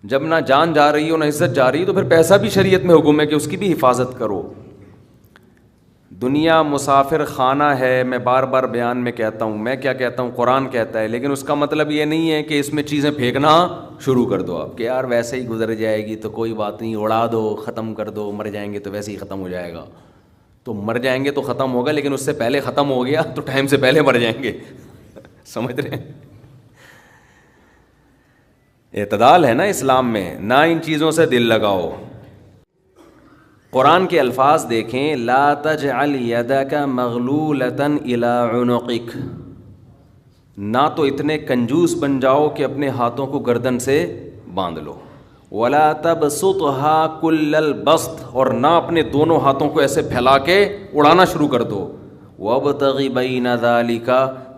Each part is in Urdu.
جب نہ جان جا رہی ہو نہ عزت جا رہی تو پھر پیسہ بھی شریعت میں حکم ہے کہ اس کی بھی حفاظت کرو. دنیا مسافر خانہ ہے. میں بار بار بیان میں کہتا ہوں, میں کیا کہتا ہوں, قرآن کہتا ہے, لیکن اس کا مطلب یہ نہیں ہے کہ اس میں چیزیں پھینکنا شروع کر دو آپ کہ یار ویسے ہی گزر جائے گی تو کوئی بات نہیں, اڑا دو, ختم کر دو, مر جائیں گے تو ویسے ہی ختم ہو جائے گا. تو مر جائیں گے تو ختم ہوگا, لیکن اس سے پہلے ختم ہو گیا تو ٹائم سے پہلے مر جائیں گے. سمجھ رہے ہیں؟ اعتدال ہے نا اسلام میں, نہ ان چیزوں سے دل لگاؤ. قرآن کے الفاظ دیکھیں, لا تجعل یدک مغلولۃ الی عنقک, نہ تو اتنے کنجوس بن جاؤ کہ اپنے ہاتھوں کو گردن سے باندھ لو, ولا تبسطھا کل البسط, اور نہ اپنے دونوں ہاتھوں کو ایسے پھیلا کے اڑانا شروع کر دو. وابتغ بین ذلک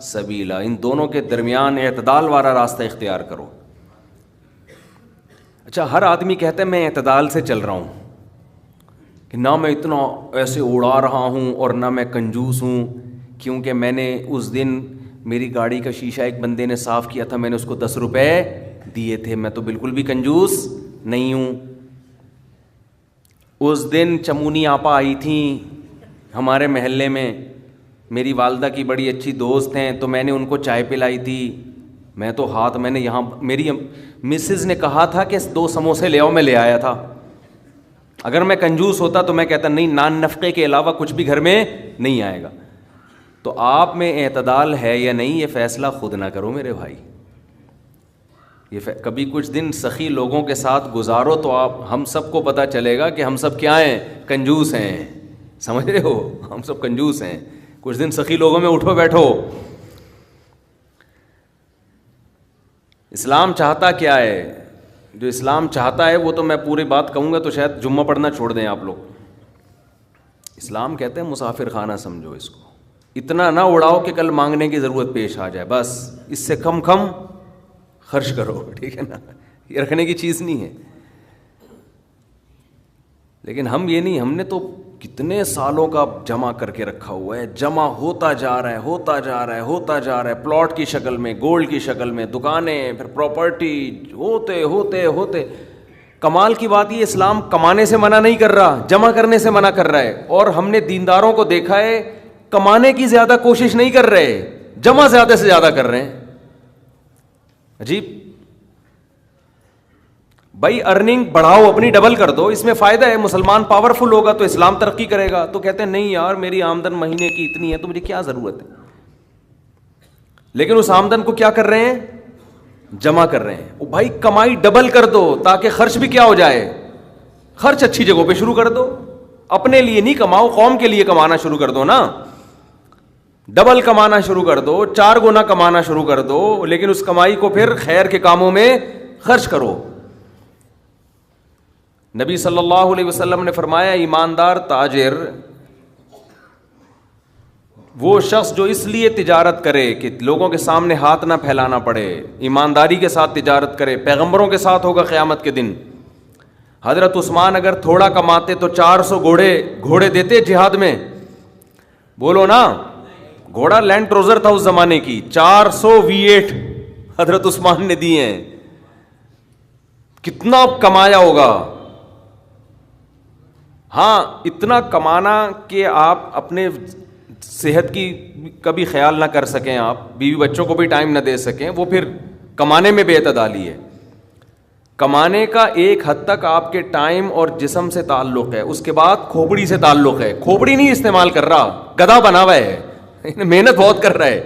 سبیلا, ان دونوں کے درمیان اعتدال والا راستہ اختیار کرو. اچھا, ہر آدمی کہتا ہے میں اعتدال سے چل رہا ہوں, کہ نہ میں اتنا ایسے اڑا رہا ہوں اور نہ میں کنجوس ہوں, کیونکہ میں نے اس دن میری گاڑی کا شیشہ ایک بندے نے صاف کیا تھا, میں نے اس کو 10 روپے دیے تھے, میں تو بالکل بھی کنجوس نہیں ہوں. اس دن چمونی آپا آئی تھیں ہمارے محلے میں, میری والدہ کی بڑی اچھی دوست ہیں, تو میں نے ان کو چائے پلائی تھی. میں تو میں نے یہاں میری مسز نے کہا تھا کہ 2 سموسے لے آؤ, میں لے آیا تھا. اگر میں کنجوس ہوتا تو میں کہتا نہیں, نان نفقے کے علاوہ کچھ بھی گھر میں نہیں آئے گا. تو آپ میں اعتدال ہے یا نہیں, یہ فیصلہ خود نہ کرو میرے بھائی. کبھی کچھ دن سخی لوگوں کے ساتھ گزارو تو ہم سب کو پتہ چلے گا کہ ہم سب کیا ہیں, کنجوس ہیں. سمجھ رہے ہو, ہم سب کنجوس ہیں. کچھ دن سخی لوگوں میں اٹھو بیٹھو. اسلام چاہتا کیا ہے؟ جو اسلام چاہتا ہے وہ تو میں پوری بات کہوں گا تو شاید جمعہ پڑھنا چھوڑ دیں آپ لوگ. اسلام کہتے ہیں مسافر خانہ سمجھو اس کو, اتنا نہ اڑاؤ کہ کل مانگنے کی ضرورت پیش آ جائے, بس اس سے کم خرچ کرو, ٹھیک ہے نا, یہ رکھنے کی چیز نہیں ہے. لیکن ہم یہ نہیں, ہم نے تو کتنے سالوں کا جمع کر کے رکھا ہوا ہے, جمع ہوتا جا رہا ہے, ہوتا جا رہا ہے, ہوتا جا رہا ہے, پلاٹ کی شکل میں, گولڈ کی شکل میں, دکانیں, پھر پراپرٹی, ہوتے ہوتے ہوتے. کمال کی بات یہ, اسلام کمانے سے منع نہیں کر رہا, جمع کرنے سے منع کر رہا ہے. اور ہم نے دینداروں کو دیکھا ہے کمانے کی زیادہ کوشش نہیں کر رہے, جمع زیادہ سے زیادہ کر رہے ہیں. عجیب بھائی, ارننگ بڑھاؤ, اپنی ڈبل کر دو, اس میں فائدہ ہے. مسلمان پاورفل ہوگا تو اسلام ترقی کرے گا. تو کہتے ہیں نہیں یار میری آمدن مہینے کی اتنی ہے تو مجھے کیا ضرورت ہے. لیکن اس آمدن کو کیا کر رہے ہیں, جمع کر رہے ہیں. بھائی کمائی ڈبل کر دو تاکہ خرچ بھی کیا ہو جائے, خرچ اچھی جگہوں پہ شروع کر دو. اپنے لیے نہیں کماؤ, قوم کے لیے کمانا شروع کر دو نا. ڈبل کمانا شروع کر دو, 4 گنا کمانا شروع کر دو, لیکن اس کمائی کو پھر خیر کے کاموں میں خرچ کرو. نبی صلی اللہ علیہ وسلم نے فرمایا, ایماندار تاجر وہ شخص جو اس لیے تجارت کرے کہ لوگوں کے سامنے ہاتھ نہ پھیلانا پڑے, ایمانداری کے ساتھ تجارت کرے. پیغمبروں کے ساتھ ہوگا قیامت کے دن. حضرت عثمان اگر تھوڑا کماتے تو 400 گھوڑے دیتے جہاد میں, بولو نا. گھوڑا لینڈ کروزر تھا اس زمانے کی, 400 V8 حضرت عثمان نے دیے ہیں. کتنا کمایا ہوگا. ہاں اتنا کمانا کہ آپ اپنے صحت کی کبھی خیال نہ کر سکیں, آپ بیوی بچوں کو بھی ٹائم نہ دے سکیں, وہ پھر کمانے میں بے اعتدالی ہے. کمانے کا ایک حد تک آپ کے ٹائم اور جسم سے تعلق ہے, اس کے بعد کھوپڑی سے تعلق ہے. کھوپڑی نہیں استعمال کر رہا, گدھا بنا ہوا ہے, محنت بہت کر رہا ہے.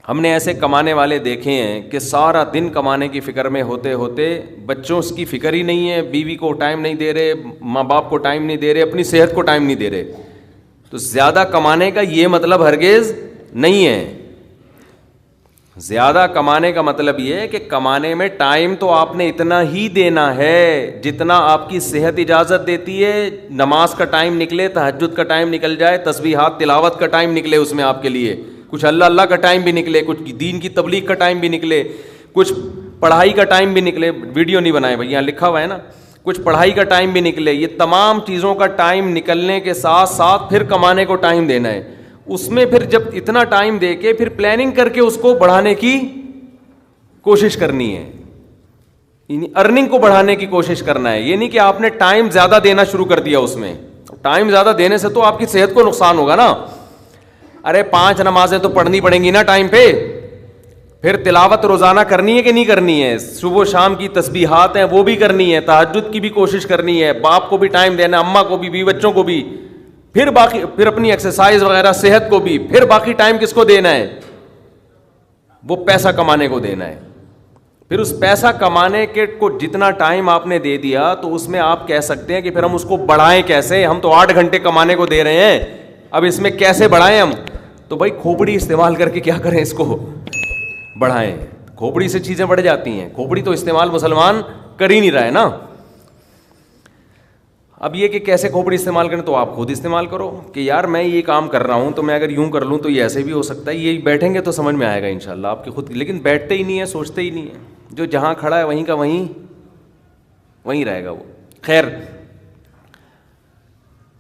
ہم نے ایسے کمانے والے دیکھے ہیں کہ سارا دن کمانے کی فکر میں ہوتے ہوتے بچوں کی فکر ہی نہیں ہے, بیوی کو ٹائم نہیں دے رہے, ماں باپ کو ٹائم نہیں دے رہے, اپنی صحت کو ٹائم نہیں دے رہے. تو زیادہ کمانے کا یہ مطلب ہرگز نہیں ہے. زیادہ کمانے کا مطلب یہ ہے کہ کمانے میں ٹائم تو آپ نے اتنا ہی دینا ہے جتنا آپ کی صحت اجازت دیتی ہے. نماز کا ٹائم نکلے, تہجد کا ٹائم نکل جائے, تسبیحات تلاوت کا ٹائم نکلے, اس میں آپ کے لیے کچھ اللہ کا ٹائم بھی نکلے, کچھ دین کی تبلیغ کا ٹائم بھی نکلے, کچھ پڑھائی کا ٹائم بھی نکلے. ویڈیو نہیں بنائے بھائی, یہاں لکھا ہوا ہے نا, کچھ پڑھائی کا ٹائم بھی نکلے. یہ تمام چیزوں کا ٹائم نکلنے کے ساتھ ساتھ پھر کمانے کو ٹائم دینا ہے. اس میں پھر جب اتنا ٹائم دے کے پھر پلاننگ کر کے اس کو بڑھانے کی کوشش کرنی ہے. ارننگ کو بڑھانے کی کوشش کرنا ہے. یہ نہیں کہ آپ نے ٹائم زیادہ دینا شروع کر دیا اس میں. ٹائم زیادہ دینے سے تو آپ کی صحت کو نقصان ہوگا نا. ارے 5 نمازیں تو پڑھنی پڑیں گی نا ٹائم پہ. پھر تلاوت روزانہ کرنی ہے کہ نہیں کرنی ہے؟ صبح و شام کی تسبیحات ہیں وہ بھی کرنی ہے, تہجد کی بھی کوشش کرنی ہے, باپ کو بھی ٹائم دینا, اماں کو بھی, بیوی بچوں کو بھی, پھر باقی پھر اپنی ایکسرسائز وغیرہ صحت کو بھی, پھر باقی ٹائم کس کو دینا ہے؟ وہ پیسہ کمانے کو دینا ہے. پھر اس پیسہ کمانے کے کو جتنا ٹائم آپ نے دے دیا تو اس میں آپ کہہ سکتے ہیں کہ پھر ہم اس کو بڑھائیں کیسے؟ ہم تو 8 گھنٹے کمانے کو دے رہے ہیں, اب اس میں کیسے بڑھائیں ہم؟ تو بھائی کھوپڑی استعمال کر کے کیا کریں, اس کو بڑھائیں. کھوپڑی سے چیزیں بڑھ جاتی ہیں. کھوپڑی تو استعمال مسلمان کر ہی نہیں رہا ہے نا. اب یہ کہ کیسے کھوپڑی استعمال کریں, تو آپ خود استعمال کرو کہ یار میں یہ کام کر رہا ہوں تو میں اگر یوں کر لوں تو یہ ایسے بھی ہو سکتا ہے. یہ بیٹھیں گے تو سمجھ میں آئے گا انشاءاللہ آپ کی خود. لیکن بیٹھتے ہی نہیں ہیں, سوچتے ہی نہیں ہیں. جو جہاں کھڑا ہے وہیں کا وہیں رہے گا وہ. خیر,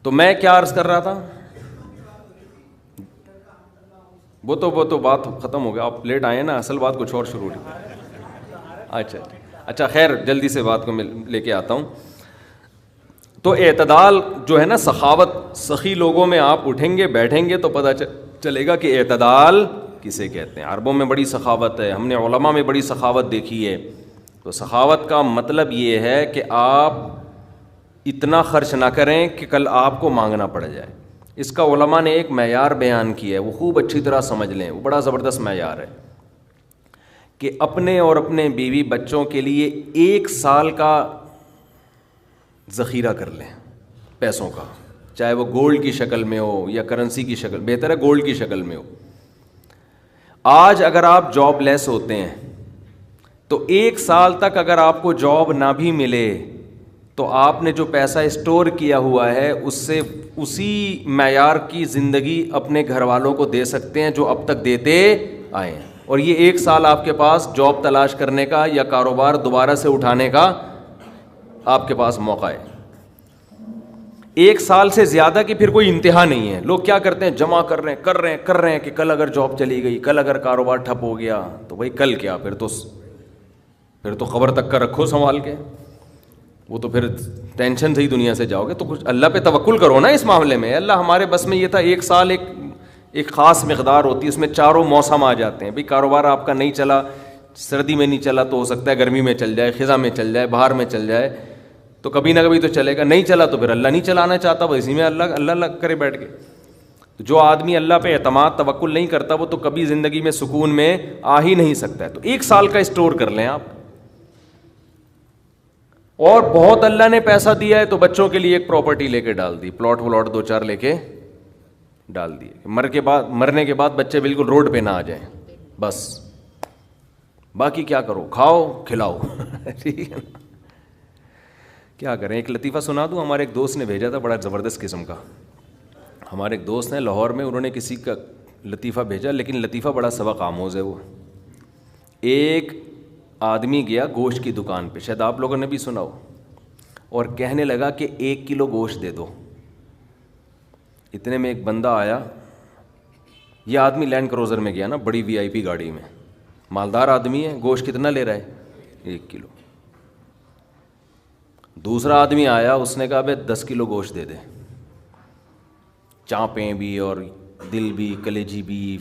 تو میں کیا عرض کر رہا تھا؟ وہ تو بات ختم ہو گیا, آپ لیٹ آئے نا, اصل بات کچھ اور شروع ہوئی. اچھا خیر, جلدی سے بات کو میں لے کے آتا ہوں. تو اعتدال جو ہے نا, سخاوت, سخی لوگوں میں آپ اٹھیں گے بیٹھیں گے تو پتہ چلے گا کہ اعتدال کسے کہتے ہیں. عربوں میں بڑی سخاوت ہے, ہم نے علماء میں بڑی سخاوت دیکھی ہے. تو سخاوت کا مطلب یہ ہے کہ آپ اتنا خرچ نہ کریں کہ کل آپ کو مانگنا پڑ جائے. اس کا علماء نے ایک معیار بیان کیا ہے, وہ خوب اچھی طرح سمجھ لیں, وہ بڑا زبردست معیار ہے کہ اپنے اور اپنے بیوی بچوں کے لیے 1 سال کا ذخیرہ کر لیں پیسوں کا, چاہے وہ گولڈ کی شکل میں ہو یا کرنسی کی شکل, بہتر ہے گولڈ کی شکل میں ہو. آج اگر آپ جاب لیس ہوتے ہیں تو 1 سال تک اگر آپ کو جاب نہ بھی ملے تو آپ نے جو پیسہ اسٹور کیا ہوا ہے اس سے اسی معیار کی زندگی اپنے گھر والوں کو دے سکتے ہیں جو اب تک دیتے آئے ہیں. اور یہ 1 سال آپ کے پاس جاب تلاش کرنے کا یا کاروبار دوبارہ سے اٹھانے کا آپ کے پاس موقع ہے. 1 سال سے زیادہ کی پھر کوئی انتہا نہیں ہے. لوگ کیا کرتے ہیں, جمع کر رہے ہیں کہ کل اگر جاب چلی گئی, کل اگر کاروبار ٹھپ ہو گیا تو بھائی کل کیا, پھر تو خبر تک کا رکھو سنبھال کے, وہ تو پھر ٹینشن سے ہی دنیا سے جاؤ گے. تو کچھ اللہ پہ توکل کرو نا اس معاملے میں. اللہ ہمارے بس میں یہ تھا, 1 سال ایک خاص مقدار ہوتی ہے, اس میں چاروں موسم آ جاتے ہیں. بھائی کاروبار آپ کا نہیں چلا, سردی میں نہیں چلا تو ہو سکتا ہے گرمی میں چل جائے, خزاں میں چل جائے, بہار میں چل جائے, تو کبھی نہ کبھی تو چلے گا. نہیں چلا تو پھر اللہ نہیں چلانا چاہتا, وہ اسی میں اللہ کرے بیٹھ کے. جو آدمی اللہ پہ اعتماد توکل نہیں کرتا وہ تو کبھی زندگی میں سکون میں آ ہی نہیں سکتا ہے. تو 1 سال کا اسٹور کر لیں آپ. اور بہت اللہ نے پیسہ دیا ہے تو بچوں کے لیے ایک پراپرٹی لے کے ڈال دی, پلاٹ 2-4 لے کے ڈال دیے. مرنے کے بعد بچے بالکل روڈ پہ نہ آ جائیں, بس باقی کیا کرو, کھاؤ کھلاؤ. ٹھیک ہے, کیا کریں. ایک لطیفہ سنا دوں, ہمارے ایک دوست نے بھیجا تھا, بڑا زبردست قسم کا. ہمارے ایک دوست ہیں لاہور میں, انہوں نے کسی کا لطیفہ بھیجا, لیکن لطیفہ بڑا سبق آموز ہے. وہ ایک آدمی گیا گوشت کی دکان پہ, شاید آپ لوگوں نے بھی سنا ہو, اور کہنے لگا کہ 1 کلو گوشت دے دو. اتنے میں ایک بندہ آیا, یہ آدمی لینڈ کروزر میں گیا نا, بڑی VIP گاڑی میں, مالدار آدمی ہے. گوشت کتنا لے رہا ہے؟ 1 کلو. دوسرا آدمی آیا, اس نے کہا بھائی 10 کلو گوشت دے دے, چانپیں بھی اور دل بھی, کلیجی بھی,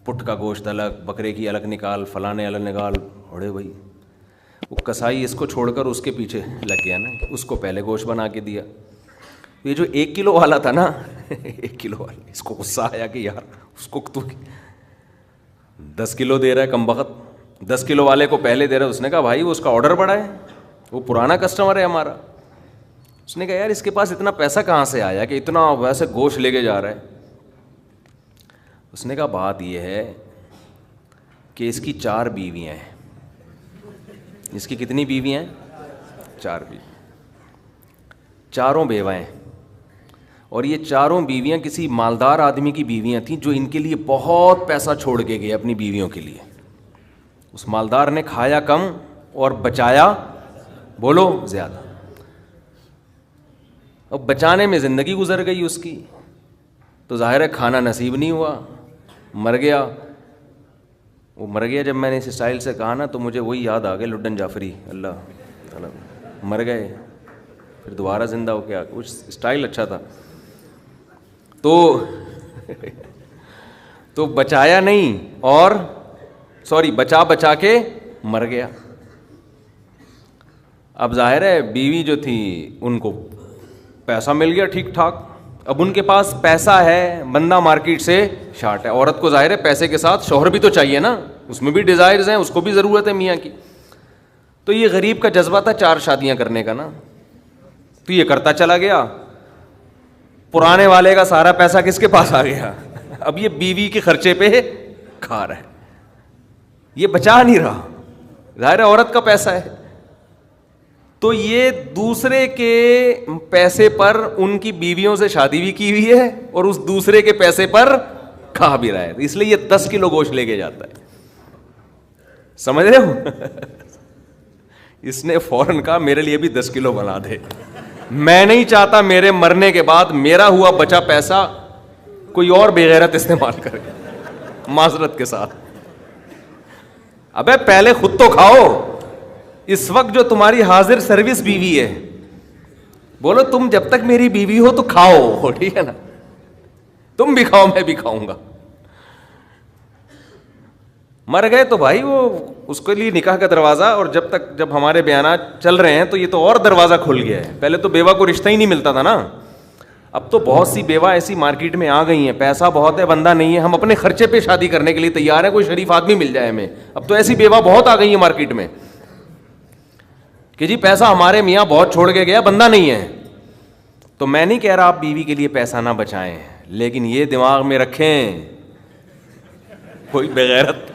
پٹ کا گوشت الگ, بکرے کی الگ نکال, فلانے الگ نکال. اڑے بھائی, وہ کسائی اس کو چھوڑ کر اس کے پیچھے لگ گیا نا, اس کو پہلے گوشت بنا کے دیا. یہ جو 1 کلو والا تھا نا 1 کلو والا, اس کو غصہ آیا کہ یار اس کو تو 10 کلو دے رہا ہے کم بخت, 10 کلو والے کو پہلے دے رہا ہے. اس نے کہا بھائی وہ اس کا آرڈر بڑا ہے, وہ پرانا کسٹمر ہے ہمارا. اس نے کہا یار اس کے پاس اتنا پیسہ کہاں سے آیا کہ اتنا ویسے گوشت لے کے جا رہا ہے. اس نے کہا بات یہ ہے کہ اس کی 4 بیویاں ہیں. اس کی کتنی بیویاں ہیں؟ 4 بیوی, چاروں بیوائیں. اور یہ چاروں بیویاں کسی مالدار آدمی کی بیویاں تھیں جو ان کے لیے بہت پیسہ چھوڑ کے گئے اپنی بیویوں کے لیے. اس مالدار نے کھایا کم اور بچایا بولو زیادہ. اب بچانے میں زندگی گزر گئی اس کی, تو ظاہر ہے کھانا نصیب نہیں ہوا, مر گیا. وہ مر گیا جب میں نے اس اسٹائل سے کہا نا تو مجھے وہی یاد آ گیا, لڈن جعفری, اللہ تعالیٰ مر گئے, پھر دوبارہ زندہ ہو کے کچھ اسٹائل اچھا تھا. تو بچایا نہیں, اور بچا کے مر گیا. اب ظاہر ہے بیوی جو تھی ان کو پیسہ مل گیا ٹھیک ٹھاک, اب ان کے پاس پیسہ ہے, بندہ مارکیٹ سے شارٹ ہے. عورت کو ظاہر ہے پیسے کے ساتھ شوہر بھی تو چاہیے نا, اس میں بھی ڈیزائرز ہیں, اس کو بھی ضرورت ہے میاں کی. تو یہ غریب کا جذبہ تھا 4 شادیاں کرنے کا نا, تو یہ کرتا چلا گیا. پرانے والے کا سارا پیسہ کس کے پاس آ گیا, اب یہ بیوی کے خرچے پہ کھا رہا ہے, یہ بچا نہیں رہا, ظاہر ہے عورت کا پیسہ ہے. تو یہ دوسرے کے پیسے پر ان کی بیویوں سے شادی بھی کی ہوئی ہے, اور اس دوسرے کے پیسے پر کھا بھی رہا ہے. اس لیے یہ 10 کلو گوشت لے کے جاتا ہے, سمجھ رہے ہو. اس نے فوراً کہا میرے لیے بھی 10 کلو بنا دے, میں نہیں چاہتا میرے مرنے کے بعد میرا ہوا بچا پیسہ کوئی اور بے غیرت استعمال کرے. معذرت کے ساتھ, ابے پہلے خود تو کھاؤ. اس وقت جو تمہاری حاضر سروس بیوی ہے, بولو تم جب تک میری بیوی ہو تو کھاؤ, ٹھیک ہے نا, تم بھی کھاؤ میں بھی کھاؤں گا. مر گئے تو بھائی وہ اس کے لیے نکاح کا دروازہ, اور جب ہمارے بیانات چل رہے ہیں تو یہ تو اور دروازہ کھل گیا ہے. پہلے تو بیوہ کو رشتہ ہی نہیں ملتا تھا نا, اب تو بہت سی بیوہ ایسی مارکیٹ میں آ گئی ہیں, پیسہ بہت ہے, بندہ نہیں ہے, ہم اپنے خرچے پہ شادی کرنے کے لیے تیار ہیں, کوئی شریف آدمی مل جائے ہمیں. اب تو ایسی بیوہ بہت آ گئی ہیں مارکیٹ میں کہ جی پیسہ ہمارے میاں بہت چھوڑ کے گیا, بندہ نہیں ہے. تو میں نہیں کہہ رہا آپ بیوی کے لیے پیسہ نہ بچائیں, لیکن یہ دماغ میں رکھیں کوئی بغیرت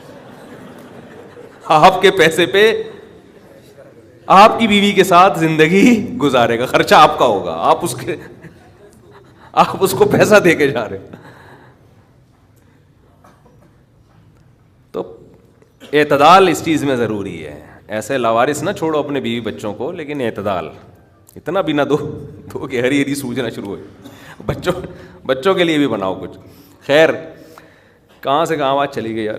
آپ کے پیسے پہ آپ کی بیوی کے ساتھ زندگی گزارے گا, خرچہ آپ کا ہوگا, آپ اس کو پیسہ دے کے جا رہے. تو اعتدال اس چیز میں ضروری ہے. ایسے لاوارث نہ چھوڑو اپنے بیوی بچوں کو, لیکن اعتدال, اتنا بھی نہ دو کہ ہری ہری سوجنا شروع ہو. بچوں کے لیے بھی بناؤ کچھ. خیر, کہاں سے کہاں بات چلی گئی یار.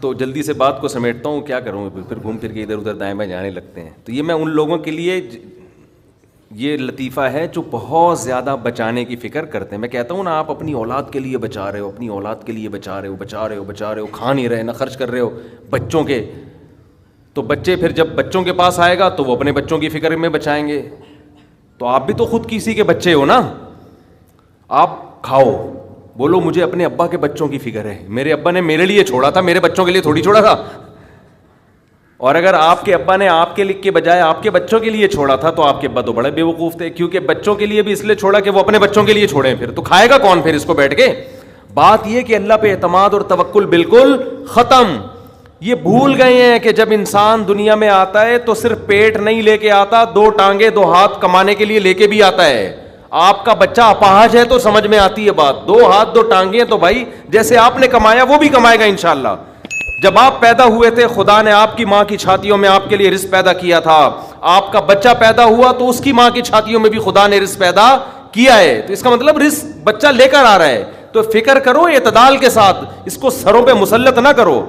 تو جلدی سے بات کو سمیٹتا ہوں, کیا کروں, پھر گھوم پھر کے ادھر ادھر دائیں بائیں جانے لگتے ہیں. تو یہ میں ان لوگوں کے لیے یہ لطیفہ ہے جو بہت زیادہ بچانے کی فکر کرتے ہیں. میں کہتا ہوں نا, آپ اپنی اولاد کے لیے بچا رہے ہو, اپنی اولاد کے لیے بچا رہے ہو, کھا نہیں رہے, نہ خرچ کر رہے ہو بچوں کے. تو بچے پھر جب بچوں کے پاس آئے گا تو وہ اپنے بچوں کی فکر میں بچائیں گے. تو آپ بھی تو خود کسی کے بچے ہو نا, آپ کھاؤ, بولو مجھے اپنے ابا کے بچوں کی فکر ہے, میرے ابا نے میرے لیے چھوڑا تھا, میرے بچوں کے لیے تھوڑی چھوڑا تھا. اور اگر آپ کے ابا نے آپ کے بجائے آپ کے بچوں کے لیے چھوڑا تھا تو آپ کے ابا تو بڑے بے وقوف تھے, کیونکہ بچوں کے لیے بھی اس لیے چھوڑا کہ وہ اپنے بچوں کے لیے چھوڑیں. پھر تو کھائے گا کون پھر اس کو بیٹھ کے. بات یہ کہ اللہ پہ اعتماد اور توکل بالکل ختم. یہ بھول گئے ہیں کہ جب انسان دنیا میں آتا ہے تو صرف پیٹ نہیں لے کے آتا, 2 ٹانگیں 2 ہاتھ کمانے کے لیے لے کے بھی آتا ہے. آپ کا بچہ اپاہج ہے تو سمجھ میں آتی ہے بات, 2 ہاتھ 2 ٹانگیں, تو بھائی جیسے آپ نے کمایا وہ بھی کمائے گا انشاءاللہ. جب آپ پیدا ہوئے تھے خدا نے آپ کی ماں کی چھاتیوں میں آپ کے لیے رزق پیدا کیا تھا, آپ کا بچہ پیدا ہوا تو اس کی ماں کی چھاتیوں میں بھی خدا نے رزق پیدا کیا ہے. تو اس کا مطلب رزق بچہ لے کر آ رہا ہے. تو فکر کرو اعتدال کے ساتھ, اس کو سروں پہ مسلط نہ کرو,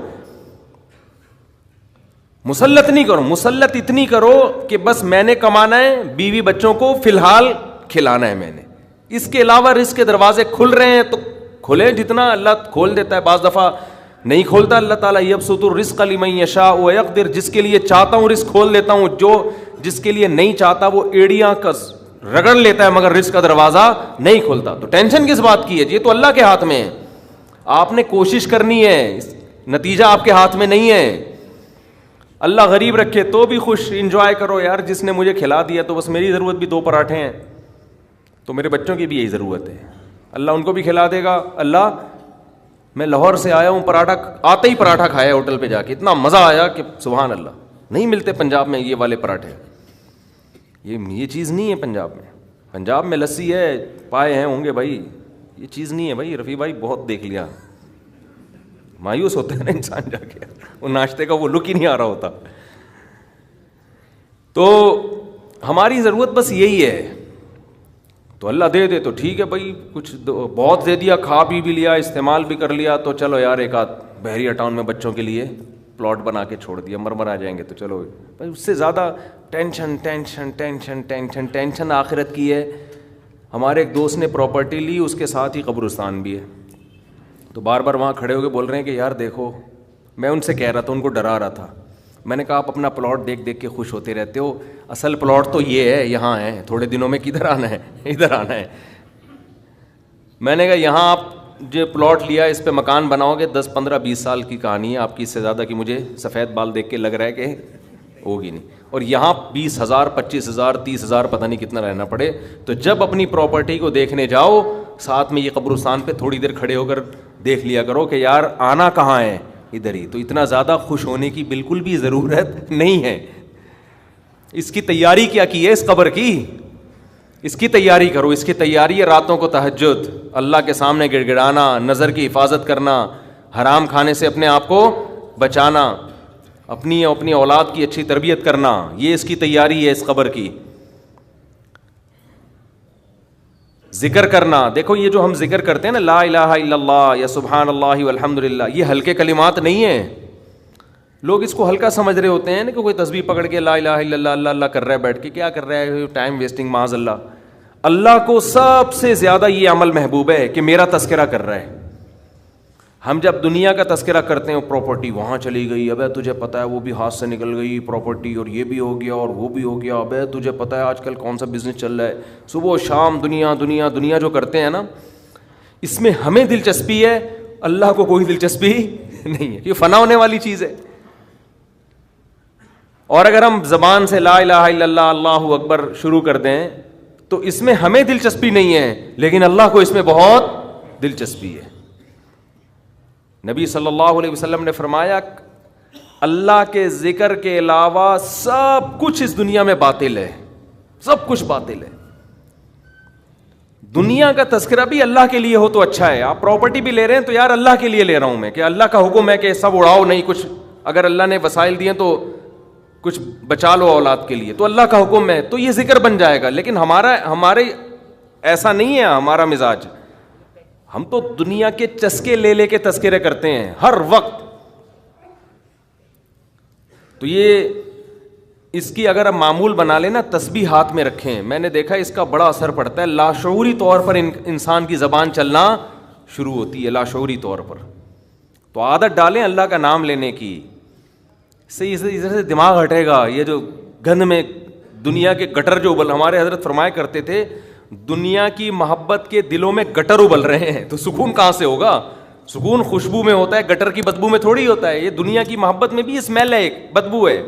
مسلط نہیں کرو, مسلط اتنی کرو کہ بس میں نے کمانا ہے, بیوی بچوں کو فی الحال کھلانا ہے میں نے, اس کے علاوہ رزق کے دروازے کھل رہے ہیں تو کھلے, جتنا اللہ کھول دیتا ہے. بعض دفعہ نہیں کھولتا اللہ تعالیٰ, یبسط الرزق لمن یشاء ویقدر, جس کے لیے چاہتا ہوں رزق کھول دیتا ہوں, جس کے لیے نہیں چاہتا وہ ایڑیاں رگڑ لیتا ہے مگر رزق کا دروازہ نہیں کھولتا. تو ٹینشن کس بات کی ہے, یہ تو اللہ کے ہاتھ میں ہے. آپ نے کوشش کرنی ہے, نتیجہ آپ کے ہاتھ میں نہیں ہے. اللہ غریب رکھے تو بھی خوش, انجوائے کرو یار, جس نے مجھے کھلا دیا تو بس میری ضرورت بھی 2 پراٹھے ہیں, تو میرے بچوں کی بھی یہی ضرورت ہے, اللہ ان کو بھی کھلا دے گا. اللہ میں لاہور سے آیا ہوں, پراٹھا آتے ہی پراٹھا کھایا ہوٹل پہ جا کے, اتنا مزہ آیا کہ سبحان اللہ, نہیں ملتے پنجاب میں یہ والے پراٹھے. یہ چیز نہیں ہے پنجاب میں. پنجاب میں لسی ہے, پائے ہیں ہوں گے بھائی, یہ چیز نہیں ہے بھائی. رفیع بھائی بہت دیکھ لیا, مایوس ہوتا ہے نا انسان جا کے, وہ ناشتے کا وہ لک ہی نہیں آ رہا ہوتا. تو ہماری ضرورت بس یہی ہے. تو اللہ دے دے تو ٹھیک ہے بھائی, کچھ بہت دے دیا, کھا بھی لیا, استعمال بھی کر لیا, تو چلو یار ایک آدھ بحریہ ٹاؤن میں بچوں کے لیے پلاٹ بنا کے چھوڑ دیا, مر آ جائیں گے تو چلو. اس سے زیادہ tension tension tension tension tension آخرت کی ہے. ہمارے ایک دوست نے پراپرٹی لی, اس کے ساتھ ہی قبرستان بھی ہے, تو بار بار وہاں کھڑے ہو کے بول رہے ہیں کہ یار دیکھو, میں ان سے کہہ رہا تھا, ان کو ڈرا رہا تھا. میں نے کہا آپ اپنا پلاٹ دیکھ دیکھ کے خوش ہوتے رہتے ہو, اصل پلاٹ تو یہ ہے, یہاں ہے, تھوڑے دنوں میں کدھر آنا ہے, ادھر آنا ہے. میں نے کہا یہاں آپ جو پلاٹ لیا اس پہ مکان بناؤ گے 10 15 20 سال کی کہانی ہے آپ کی, اس سے زیادہ کی مجھے سفید بال دیکھ کے لگ رہا ہے کہ ہوگی نہیں. اور یہاں 20,000 25,000 30,000 پتہ نہیں کتنا رہنا پڑے. تو جب اپنی پراپرٹی کو دیکھنے جاؤ, ساتھ میں یہ قبرستان پہ تھوڑی دیر کھڑے ہو کر دیکھ لیا کرو کہ یار آنا کہاں ہے, ادھر ہی. تو اتنا زیادہ خوش ہونے کی بالکل بھی ضرورت نہیں ہے. اس کی تیاری کیا کی ہے اس قبر کی, اس کی تیاری کرو. اس کی تیاری ہے راتوں کو تہجد, اللہ کے سامنے گڑ گڑانا, نظر کی حفاظت کرنا, حرام کھانے سے اپنے آپ کو بچانا, اپنی اولاد کی اچھی تربیت کرنا. یہ اس کی تیاری ہے اس قبر کی. ذکر کرنا, دیکھو یہ جو ہم ذکر کرتے ہیں نا, لا الہ الا اللہ یا سبحان اللہ والحمد للہ, یہ ہلکے کلمات نہیں ہیں. لوگ اس کو ہلکا سمجھ رہے ہوتے ہیں نا, کہ کوئی تسبیح پکڑ کے لا الہ الا اللہ اللہ اللہ کر رہا ہے بیٹھ کے, کیا کر رہا ہے, ٹائم ویسٹنگ معاذ اللہ. اللہ کو سب سے زیادہ یہ عمل محبوب ہے کہ میرا تذکرہ کر رہا ہے. ہم جب دنیا کا تذکرہ کرتے ہیں, پراپرٹی وہاں چلی گئی, ابے تجھے پتہ ہے وہ بھی ہاتھ سے نکل گئی پراپرٹی, اور یہ بھی ہو گیا اور وہ بھی ہو گیا, ابے تجھے پتہ ہے آج کل کون سا بزنس چل رہا ہے. صبح و شام دنیا دنیا دنیا جو کرتے ہیں نا, اس میں ہمیں دلچسپی ہے, اللہ کو کوئی دلچسپی نہیں ہے, یہ فنا ہونے والی چیز ہے. اور اگر ہم زبان سے لا الہ الا اللہ اللہ اکبر شروع کر دیں تو اس میں ہمیں دلچسپی نہیں ہے, لیکن اللہ کو اس میں بہت دلچسپی ہے. نبی صلی اللہ علیہ وسلم نے فرمایا اللہ کے ذکر کے علاوہ سب کچھ اس دنیا میں باطل ہے, سب کچھ باطل ہے. دنیا کا تذکرہ بھی اللہ کے لیے ہو تو اچھا ہے. آپ پراپرٹی بھی لے رہے ہیں تو یار اللہ کے لیے لے رہا ہوں میں, کہ اللہ کا حکم ہے کہ سب اڑاؤ نہیں, کچھ اگر اللہ نے وسائل دیے تو کچھ بچا لو اولاد کے لیے, تو اللہ کا حکم ہے تو یہ ذکر بن جائے گا. لیکن ہمارے ایسا نہیں ہے ہمارا مزاج. ہم تو دنیا کے چسکے لے لے کے تذکرے کرتے ہیں ہر وقت. تو یہ اس کی اگر ہم معمول بنا لیں نا, تسبیح ہاتھ میں رکھیں, میں نے دیکھا اس کا بڑا اثر پڑتا ہے. لاشعوری طور پر انسان کی زبان چلنا شروع ہوتی ہے, لاشعوری طور پر. تو عادت ڈالیں اللہ کا نام لینے کی, سے ادھر سے دماغ ہٹے گا. یہ جو گند میں دنیا کے گٹر جو ہمارے حضرت فرمایا کرتے تھے, دنیا کی محبت کے دلوں میں گٹر ابل رہے ہیں, تو سکون کہاں سے ہوگا؟ سکون خوشبو میں ہوتا ہے, گٹر کی بدبو میں تھوڑی ہوتا ہے. یہ دنیا کی محبت میں بھی اسمیل ہے, ایک بدبو ہے.